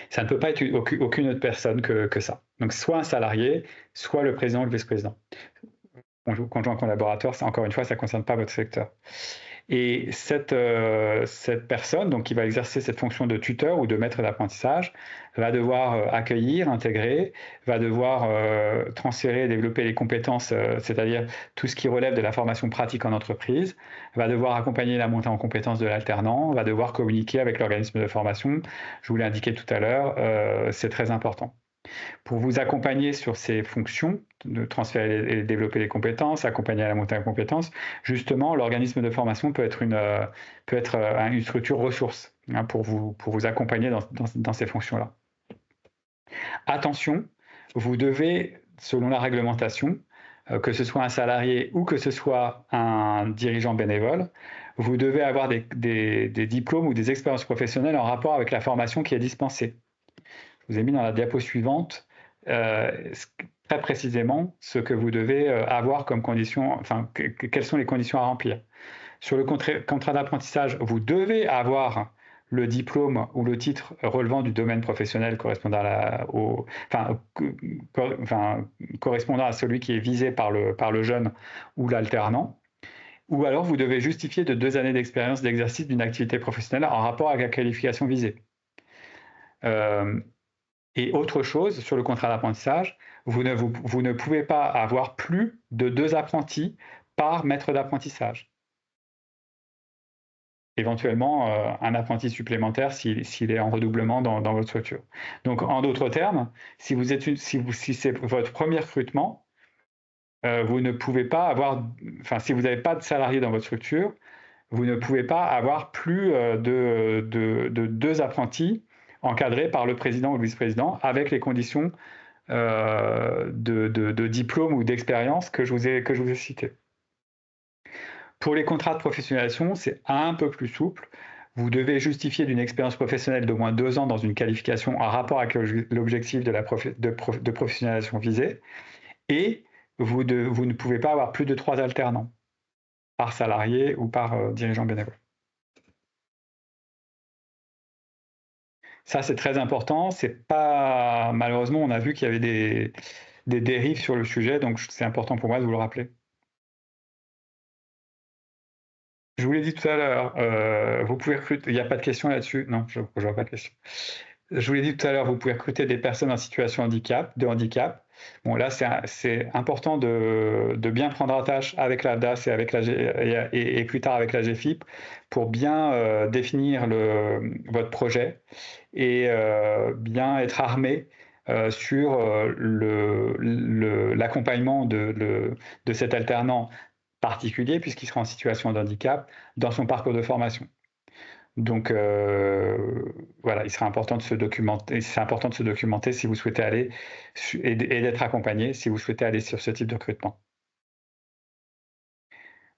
Ça ne peut pas être aucune autre personne que ça. Donc, soit un salarié, soit le président ou le vice-président. Conjoint collaborateur, encore une fois, ça ne concerne pas votre secteur. Et cette personne, donc, qui va exercer cette fonction de tuteur ou de maître d'apprentissage, va devoir accueillir, intégrer, va devoir transférer et développer les compétences, c'est-à-dire tout ce qui relève de la formation pratique en entreprise, va devoir accompagner la montée en compétences de l'alternant, va devoir communiquer avec l'organisme de formation. Je vous l'ai indiqué tout à l'heure, c'est très important. Pour vous accompagner sur ces fonctions, de transférer et développer les compétences, accompagner à la montée en compétences, justement, l'organisme de formation peut être une structure ressource pour vous accompagner dans ces fonctions-là. Attention, vous devez, selon la réglementation, que ce soit un salarié ou que ce soit un dirigeant bénévole, vous devez avoir des diplômes ou des expériences professionnelles en rapport avec la formation qui est dispensée. Je vous ai mis dans la diapo suivante très précisément ce que vous devez avoir comme conditions, enfin, quelles sont les conditions à remplir. Sur le contrat d'apprentissage, vous devez avoir le diplôme ou le titre relevant du domaine professionnel correspondant correspondant à celui qui est visé par le jeune ou l'alternant. Ou alors, vous devez justifier de 2 années d'expérience d'exercice d'une activité professionnelle en rapport avec la qualification visée. Et autre chose, sur le contrat d'apprentissage, vous ne pouvez pas avoir plus de 2 apprentis par maître d'apprentissage. Éventuellement, un apprenti supplémentaire s'il est en redoublement dans votre structure. Donc, en d'autres termes, si c'est votre premier recrutement, vous ne pouvez pas avoir, enfin, si vous n'avez pas de salarié dans votre structure, vous ne pouvez pas avoir plus de 2 apprentis encadrés par le président ou le vice-président avec les conditions de diplôme ou d'expérience que je vous ai citées. Pour les contrats de professionnalisation, c'est un peu plus souple. Vous devez justifier d'une expérience professionnelle d'au moins 2 ans dans une qualification en rapport avec l'objectif de professionnalisation visée. Et vous ne pouvez pas avoir plus de 3 alternants par salarié ou par dirigeant bénévole. Ça, c'est très important. C'est pas, malheureusement, on a vu qu'il y avait des dérives sur le sujet, donc c'est important pour moi de vous le rappeler. Je vous l'ai dit tout à l'heure, vous pouvez recruter. Il n'y a pas de question là-dessus? Non, je vois pas de question. Je vous l'ai dit tout à l'heure, vous pouvez recruter des personnes en situation de handicap. Bon, là, c'est important de bien prendre attache avec la DAS et plus tard avec la GFIP pour bien définir votre projet et bien être armé sur l'accompagnement de cet alternant particulier, puisqu'il sera en situation de handicap, dans son parcours de formation. Donc voilà, il sera important de se documenter. C'est important de se documenter si vous souhaitez aller et d'être accompagné si vous souhaitez aller sur ce type de recrutement.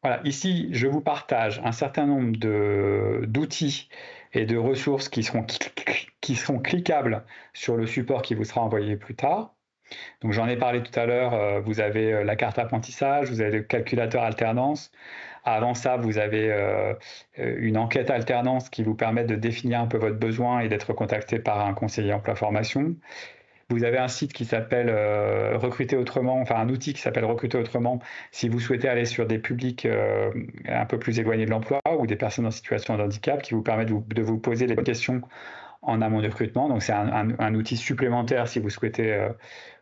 Voilà, ici je vous partage un certain nombre d'outils et de ressources qui seront cliquables sur le support qui vous sera envoyé plus tard. Donc j'en ai parlé tout à l'heure, vous avez la carte apprentissage, vous avez le calculateur alternance. Avant ça, vous avez une enquête alternance qui vous permet de définir un peu votre besoin et d'être contacté par un conseiller emploi formation. Vous avez un site qui s'appelle Recruter Autrement, enfin un outil qui s'appelle Recruter Autrement, si vous souhaitez aller sur des publics un peu plus éloignés de l'emploi ou des personnes en situation de handicap, qui vous permet de vous poser les bonnes questions en amont du recrutement. Donc c'est un outil supplémentaire si vous souhaitez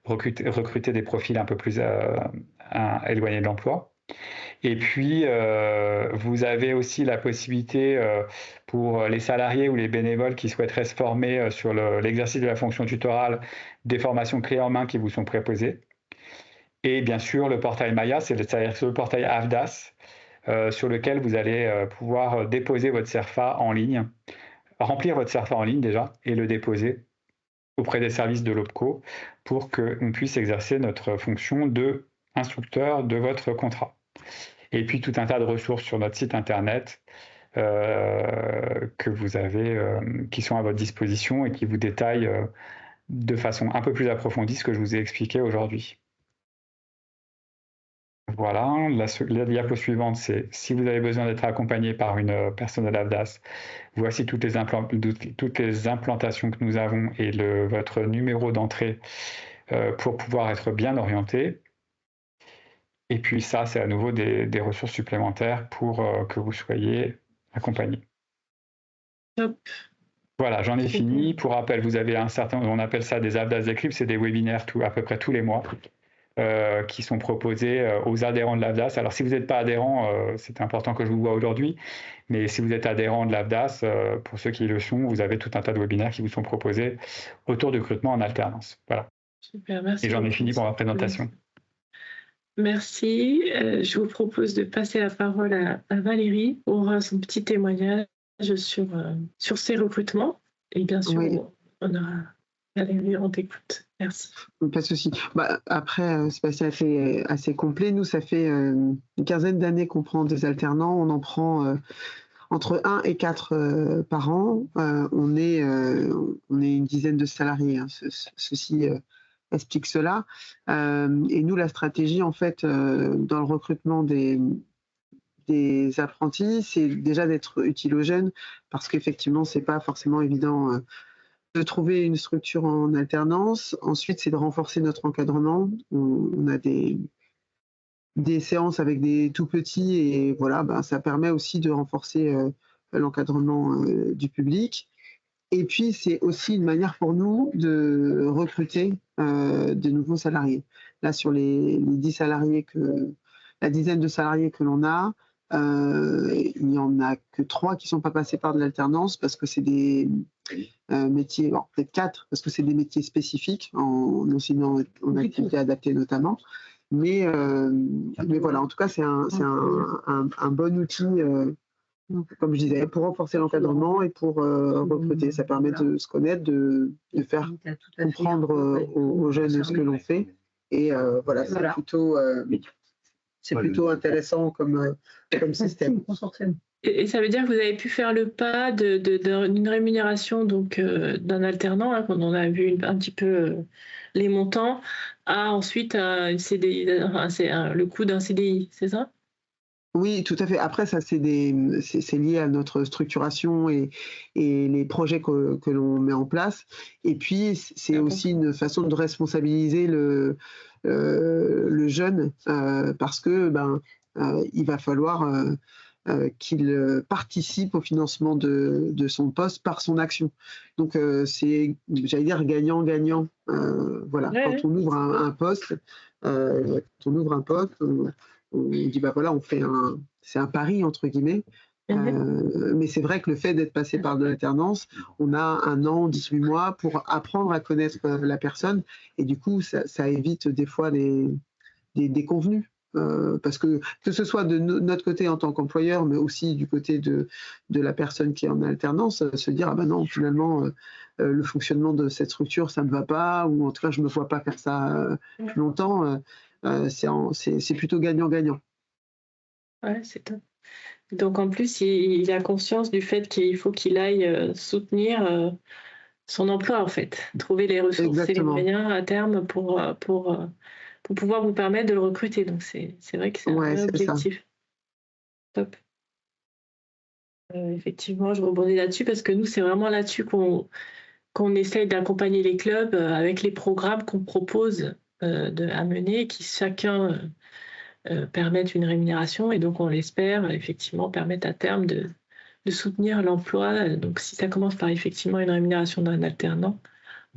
recruter des profils un peu plus éloignés de l'emploi. Et puis, vous avez aussi la possibilité pour les salariés ou les bénévoles qui souhaiteraient se former sur l'exercice de la fonction tutorale, des formations clés en main qui vous sont préposées. Et bien sûr, le portail Maya, c'est-à-dire le portail AFDAS, sur lequel vous allez pouvoir déposer votre CERFA en ligne, remplir votre CERFA en ligne déjà et le déposer auprès des services de l'OPCO pour qu'on puisse exercer notre fonction d'instructeur de votre contrat. Et puis tout un tas de ressources sur notre site internet que vous avez, qui sont à votre disposition et qui vous détaillent de façon un peu plus approfondie ce que je vous ai expliqué aujourd'hui. Voilà, la diapo suivante, c'est si vous avez besoin d'être accompagné par une personne de l'AFDAS, voici toutes les implantations que nous avons et votre numéro d'entrée pour pouvoir être bien orienté. Et puis ça, c'est à nouveau des ressources supplémentaires pour que vous soyez accompagné. Top. Voilà, j'en ai fini. Pour rappel, vous avez on appelle ça des AFDAS Decrypt, c'est des webinaires à peu près tous les mois qui sont proposés aux adhérents de l'AFDAS. Alors si vous n'êtes pas adhérent, c'est important que je vous vois aujourd'hui, mais si vous êtes adhérent de l'AFDAS, pour ceux qui le sont, vous avez tout un tas de webinaires qui vous sont proposés autour du recrutement en alternance. Voilà. Super, merci. Et j'en ai fini pour ma présentation. Merci. Je vous propose de passer la parole à Valérie pour son petit témoignage sur ces recrutements. Et bien sûr, Oui. on aura Valérie, on t'écoute. Merci. Pas de souci. Après, c'est passé assez complet. Nous, ça fait une quinzaine d'années qu'on prend des alternants. On en prend entre 1 et 4 par an. On est une dizaine de salariés. Hein. Ceci explique cela. Et nous, la stratégie, en fait, dans le recrutement des apprentis, c'est déjà d'être utile aux jeunes, parce qu'effectivement, c'est pas forcément évident de trouver une structure en alternance. Ensuite, c'est de renforcer notre encadrement. On a des séances avec des tout petits et voilà, ça permet aussi de renforcer l'encadrement du public. Et puis, c'est aussi une manière pour nous de recruter de nouveaux salariés. Là, sur les 10 salariés la dizaine de salariés que l'on a, il n'y en a que 3 qui ne sont pas passés par de l'alternance parce que c'est des métiers, peut-être 4, parce que c'est des métiers spécifiques, en activité adaptée notamment. Mais voilà, en tout cas, c'est un bon outil, comme je disais, pour renforcer l'encadrement et pour recruter. Ça permet de se connaître, de faire comprendre aux jeunes ce que l'on fait. Et voilà, c'est plutôt intéressant comme système. Et ça veut dire que vous avez pu faire le pas d'une rémunération d'un alternant, hein, quand on a vu un petit peu les montants, à ensuite une CDI, le coût d'un CDI, c'est ça? Oui, tout à fait. Après, ça, c'est lié à notre structuration et les projets que l'on met en place. Et puis, c'est aussi une façon de responsabiliser le jeune parce que il va falloir qu'il participe au financement de son poste par son action. Donc, c'est, j'allais dire, gagnant-gagnant. Voilà. Ouais. Quand on ouvre un poste, on dit voilà, c'est un pari entre guillemets. Mais c'est vrai que le fait d'être passé par de l'alternance, on a 1 an, 18 mois pour apprendre à connaître la personne, et du coup ça évite des fois des déconvenus. Parce que ce soit de notre côté en tant qu'employeur, mais aussi du côté de la personne qui est en alternance, se dire ah ben non, finalement le fonctionnement de cette structure ça me va pas, ou en tout cas je me vois pas faire ça plus longtemps. C'est plutôt gagnant-gagnant. Ouais, c'est top. Donc en plus, il a conscience du fait qu'il faut qu'il aille soutenir son emploi, en fait, trouver les ressources. Exactement. Et les moyens à terme pour pouvoir vous permettre de le recruter. Donc c'est vrai que c'est un vrai objectif. Ça. Top. Effectivement, je rebondis là-dessus parce que nous, c'est vraiment là-dessus qu'on qu'on essaye d'accompagner les clubs avec les programmes qu'on propose à mener, qui chacun permettent une rémunération et donc on l'espère effectivement permettre à terme de soutenir l'emploi. Donc si ça commence par effectivement une rémunération d'un alternant,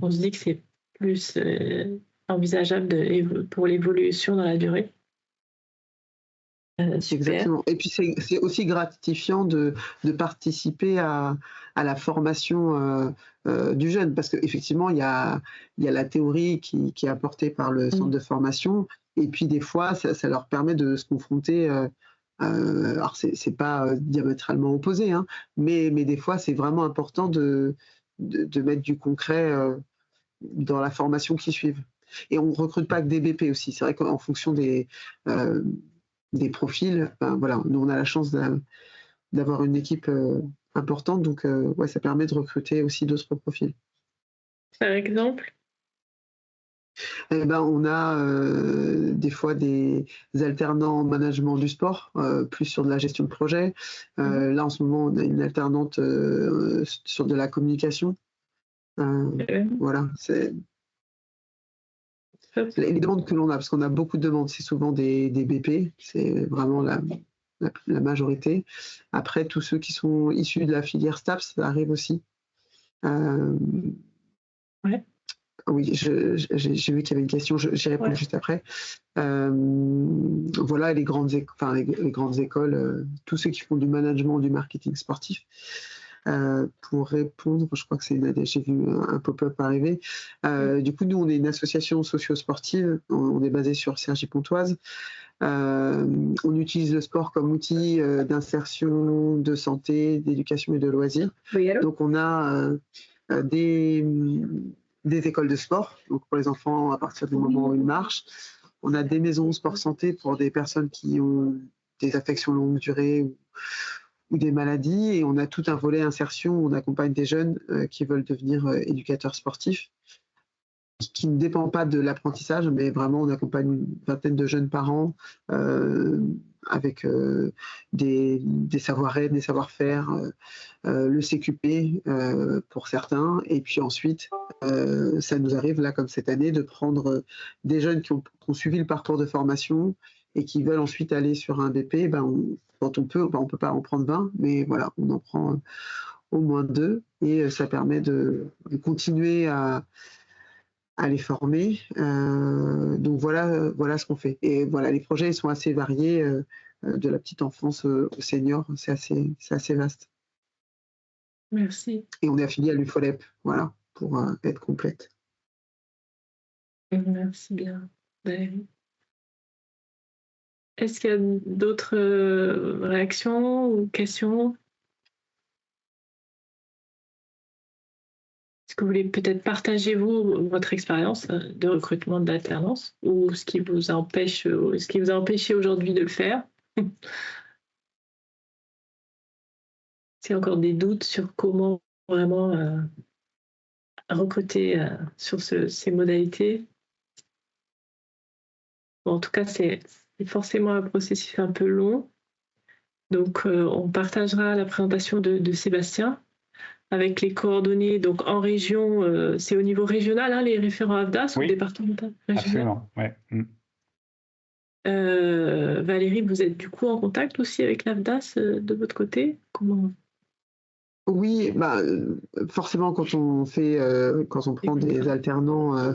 on se dit que c'est plus envisageable pour l'évolution dans la durée. Exactement. Et puis c'est aussi gratifiant de participer à la formation du jeune, parce qu'effectivement, il y a la théorie qui est apportée par le centre de formation, et puis des fois, ça leur permet de se confronter. Alors, c'est pas diamétralement opposé, hein, mais des fois, c'est vraiment important de mettre du concret dans la formation qui suivent. Et on ne recrute pas que des BP aussi. C'est vrai qu'en fonction des profils, voilà, nous on a la chance d'avoir une équipe importante, donc ouais, ça permet de recruter aussi d'autres profils. Par exemple, on a des fois des alternants en management du sport, plus sur de la gestion de projet. Là en ce moment on a une alternante sur de la communication. Voilà, c'est les demandes que l'on a, parce qu'on a beaucoup de demandes, c'est souvent des BP, c'est vraiment la majorité. Après, tous ceux qui sont issus de la filière STAPS, ça arrive aussi. Ouais. Oui, j'ai vu qu'il y avait une question, j'y réponds juste après. Voilà, les grandes écoles, tous ceux qui font du management, du marketing sportif. Pour répondre, je crois que j'ai vu un pop-up arriver. Du coup, nous, on est une association socio-sportive, on est basé sur Cergy-Pontoise. On utilise le sport comme outil d'insertion, de santé, d'éducation et de loisirs. Oui, allô ? Donc, on a des écoles de sport, donc pour les enfants à partir du moment où ils marchent. On a des maisons sport santé pour des personnes qui ont des affections longue durée ou des maladies, et on a tout un volet insertion où on accompagne des jeunes qui veulent devenir éducateurs sportifs, qui ne dépend pas de l'apprentissage, mais vraiment on accompagne une vingtaine de jeunes par an avec des savoir-être, des savoir-faire, le CQP pour certains, et puis ensuite ça nous arrive là comme cette année de prendre des jeunes qui ont suivi le parcours de formation et qui veulent ensuite aller sur un BP. Quand on peut pas en prendre 20, mais voilà, on en prend au moins 2, et ça permet de continuer à les former. Donc voilà ce qu'on fait. Et voilà, les projets sont assez variés, de la petite enfance au senior, c'est assez vaste. Merci. Et on est affilié à l'UFOLEP, voilà, pour être complète. Merci bien, Valérie. Est-ce qu'il y a d'autres réactions ou questions ? Est-ce que vous voulez peut-être partager, vous, votre expérience de recrutement d'alternance, ou ce qui vous a empêché aujourd'hui de le faire ? S'il y a encore des doutes sur comment vraiment recruter sur ces modalités. Bon, en tout cas, c'est forcément un processus un peu long. Donc, on partagera la présentation de Sébastien avec les coordonnées. Donc, en région, c'est au niveau régional, hein, les référents AFDAS, oui, ou départemental régional. Absolument, ouais. Valérie, vous êtes du coup en contact aussi avec l'AFDAS de votre côté ? Comment ? Oui, forcément quand on prend des alternants,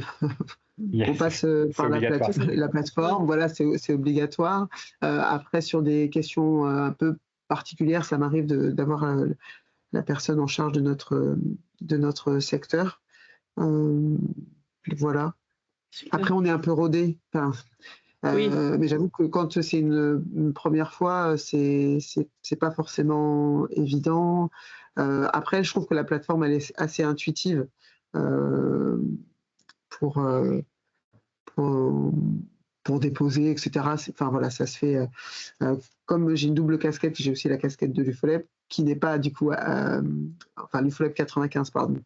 on passe par la plateforme. Voilà, c'est obligatoire. Après, sur des questions un peu particulières, ça m'arrive d'avoir la personne en charge de notre secteur. Voilà. Super. Après, on est un peu rodé. Oui. Mais j'avoue que quand c'est une première fois, c'est pas forcément évident. Après, je trouve que la plateforme elle est assez intuitive pour déposer, etc. Enfin voilà, ça se fait. Comme j'ai une double casquette, j'ai aussi la casquette de l'UFOLEP, qui n'est pas du coup, l'UFOLEP 95, pardon,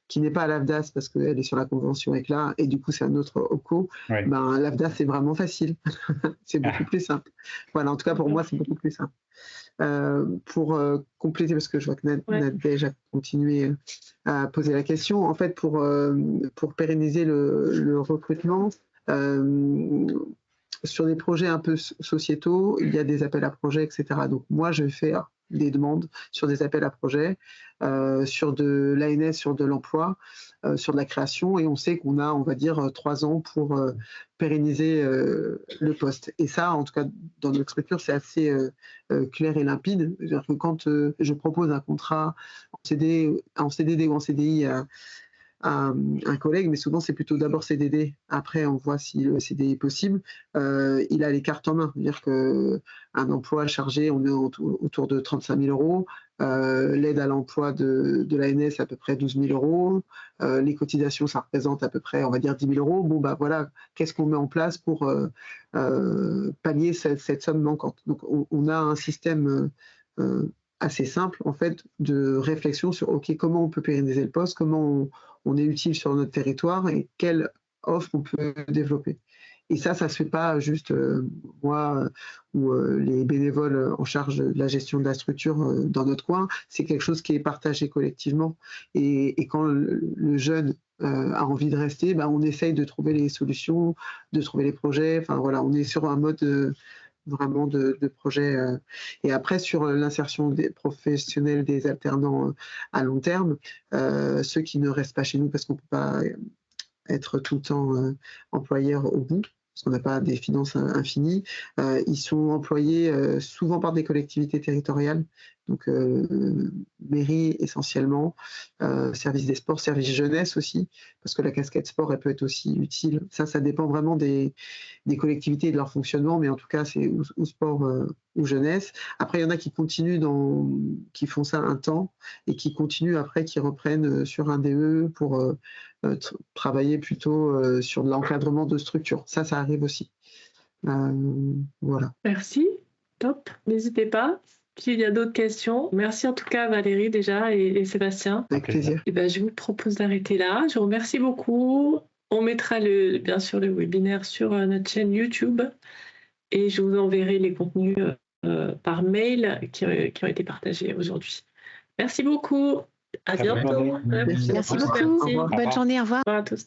qui n'est pas à l'AFDAS parce qu'elle est sur la convention ECLA, et du coup c'est un autre OPCO. Oui. L'AFDAS c'est vraiment facile, c'est beaucoup plus simple. Voilà, en tout cas pour moi c'est beaucoup plus simple. Pour compléter, parce que je vois que Nadège a continué à poser la question, en fait, pour pérenniser le recrutement, sur des projets un peu sociétaux, il y a des appels à projets, etc. Donc moi, je vais faire des demandes sur des appels à projets, sur de l'ANS, sur de l'emploi, sur de la création, et on sait qu'on a, on va dire, 3 ans pour pérenniser le poste. Et ça, en tout cas, dans notre structure, c'est assez clair et limpide. C'est-à-dire que quand je propose un contrat en CDD ou en CDI à un collègue, mais souvent c'est plutôt d'abord CDD, après on voit si le CDI est possible, il a les cartes en main, c'est-à-dire qu'un emploi chargé, on est autour de 35 000 euros, l'aide à l'emploi de l'ANS à peu près 12 000 euros, les cotisations ça représente à peu près, on va dire 10 000 euros, bon bah voilà, qu'est-ce qu'on met en place pour pallier cette somme manquante. Donc on a un système assez simple en fait de réflexion sur comment on peut pérenniser le poste, comment on est utile sur notre territoire et quelle offre on peut développer. Et ça se fait pas juste moi ou les bénévoles en charge de la gestion de la structure dans notre coin. C'est quelque chose qui est partagé collectivement. Et quand le jeune a envie de rester, on essaye de trouver les solutions, de trouver les projets. Enfin voilà, on est sur un mode vraiment de projet. Et après, sur l'insertion des professionnels des alternants à long terme, ceux qui ne restent pas chez nous parce qu'on ne peut pas être tout le temps employeur au bout, parce qu'on n'a pas des finances infinies, ils sont employés souvent par des collectivités territoriales, donc mairie essentiellement, service des sports, service jeunesse aussi, parce que la casquette sport, elle peut être aussi utile. Ça dépend vraiment des collectivités et de leur fonctionnement, mais en tout cas, c'est ou sport ou jeunesse. Après, il y en a qui continuent qui font ça un temps et qui continuent après, qui reprennent sur un DE pour travailler plutôt sur de l'encadrement de structure. Ça arrive aussi. Voilà. Merci, top. N'hésitez pas s'il y a d'autres questions. Merci en tout cas Valérie déjà et Sébastien. Avec plaisir. Et je vous propose d'arrêter là. Je vous remercie beaucoup. On mettra bien sûr le webinaire sur notre chaîne YouTube et je vous enverrai les contenus par mail qui ont été partagés aujourd'hui. Merci beaucoup. À bientôt. Merci beaucoup. Bonne journée. Au revoir. Au revoir à tous.